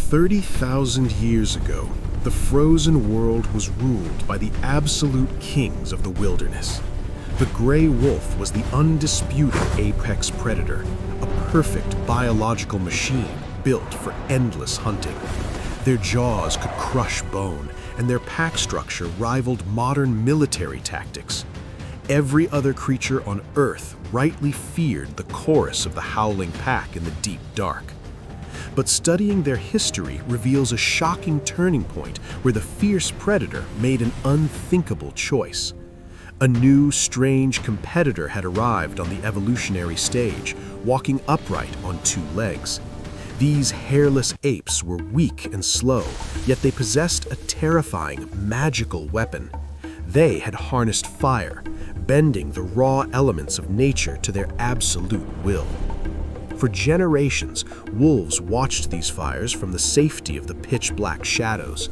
30,000 years ago, the frozen world was ruled by the absolute kings of the wilderness. The gray wolf was the undisputed apex predator, a perfect biological machine built for endless hunting. Their jaws could crush bone, and their pack structure rivaled modern military tactics. Every other creature on Earth rightly feared the chorus of the howling pack in the deep dark. But studying their history reveals a shocking turning point where the fierce predator made an unthinkable choice. A new, strange competitor had arrived on the evolutionary stage, walking upright on two legs. These hairless apes were weak and slow, yet they possessed a terrifying, magical weapon. They had harnessed fire, bending the raw elements of nature to their absolute will. For generations, wolves watched these fires from the safety of the pitch-black shadows.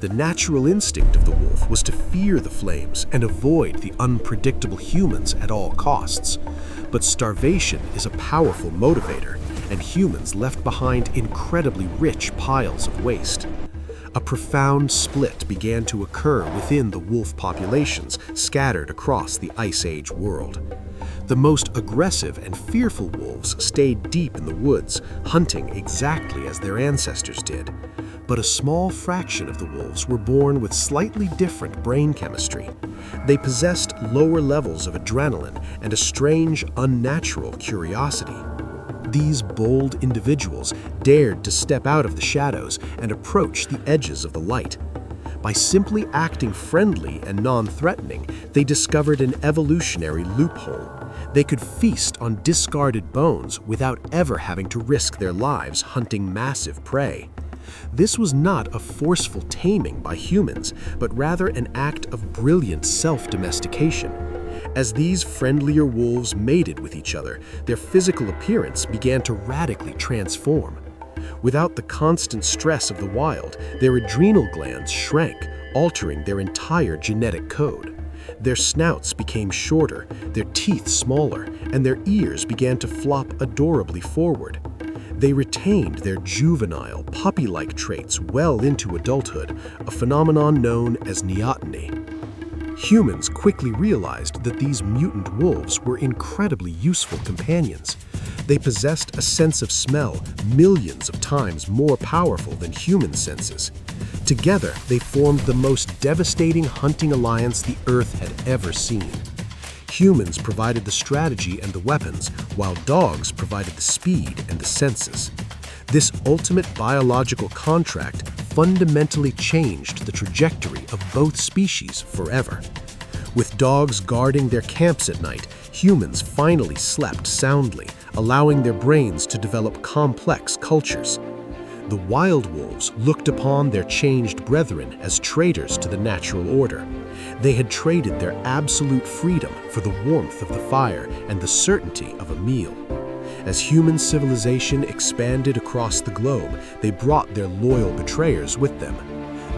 The natural instinct of the wolf was to fear the flames and avoid the unpredictable humans at all costs. But starvation is a powerful motivator, and humans left behind incredibly rich piles of waste. A profound split began to occur within the wolf populations scattered across the Ice Age world. The most aggressive and fearful wolves stayed deep in the woods, hunting exactly as their ancestors did. But a small fraction of the wolves were born with slightly different brain chemistry. They possessed lower levels of adrenaline and a strange, unnatural curiosity. These bold individuals dared to step out of the shadows and approach the edges of the light. By simply acting friendly and non-threatening, they discovered an evolutionary loophole. They could feast on discarded bones without ever having to risk their lives hunting massive prey. This was not a forceful taming by humans, but rather an act of brilliant self-domestication. As these friendlier wolves mated with each other, their physical appearance began to radically transform. Without the constant stress of the wild, their adrenal glands shrank, altering their entire genetic code. Their snouts became shorter, their teeth smaller, and their ears began to flop adorably forward. They retained their juvenile, puppy-like traits well into adulthood, a phenomenon known as Neoteny. Humans quickly realized that these mutant wolves were incredibly useful companions. They possessed a sense of smell millions of times more powerful than human senses. Together, they formed the most devastating hunting alliance the Earth had ever seen. Humans provided the strategy and the weapons, while dogs provided the speed and the senses. This ultimate biological contract fundamentally changed the trajectory of both species forever. With dogs guarding their camps at night, humans finally slept soundly, allowing their brains to develop complex cultures. The wild wolves looked upon their changed brethren as traitors to the natural order. They had traded their absolute freedom for the warmth of the fire and the certainty of a meal. As human civilization expanded across the globe, they brought their loyal betrayers with them.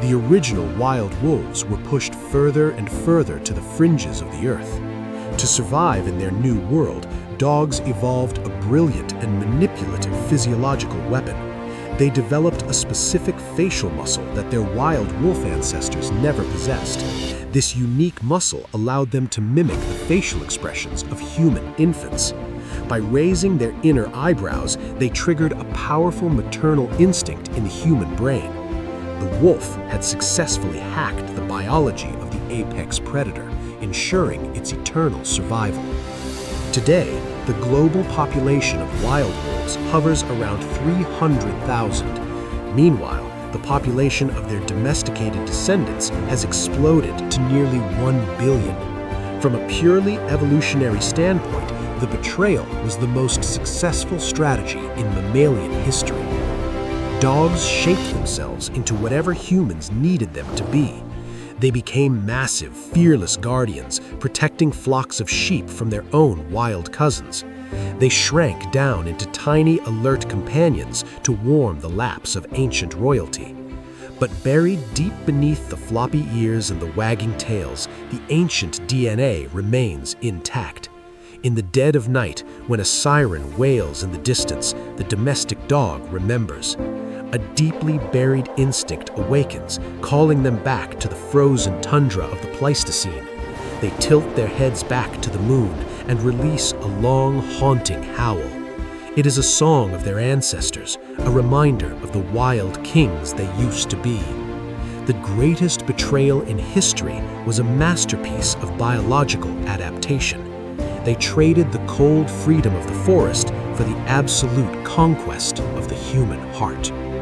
The original wild wolves were pushed further and further to the fringes of the earth. To survive in their new world, dogs evolved a brilliant and manipulative physiological weapon. They developed a specific facial muscle that their wild wolf ancestors never possessed. This unique muscle allowed them to mimic the facial expressions of human infants. By raising their inner eyebrows, they triggered a powerful maternal instinct in the human brain. The wolf had successfully hacked the biology of the apex predator, ensuring its eternal survival. Today, the global population of wild wolves hovers around 300,000. Meanwhile, the population of their domesticated descendants has exploded to nearly 1 billion. From a purely evolutionary standpoint, the betrayal was the most successful strategy in mammalian history. Dogs shaped themselves into whatever humans needed them to be. They became massive, fearless guardians, protecting flocks of sheep from their own wild cousins. They shrank down into tiny, alert companions to warm the laps of ancient royalty. But buried deep beneath the floppy ears and the wagging tails, the ancient DNA remains intact. In the dead of night, when a siren wails in the distance, the domestic dog remembers. A deeply buried instinct awakens, calling them back to the frozen tundra of the Pleistocene. They tilt their heads back to the moon and release a long, haunting howl. It is a song of their ancestors, a reminder of the wild kings they used to be. The greatest betrayal in history was a masterpiece of biological adaptation. They traded the cold freedom of the forest for the absolute conquest of the human heart.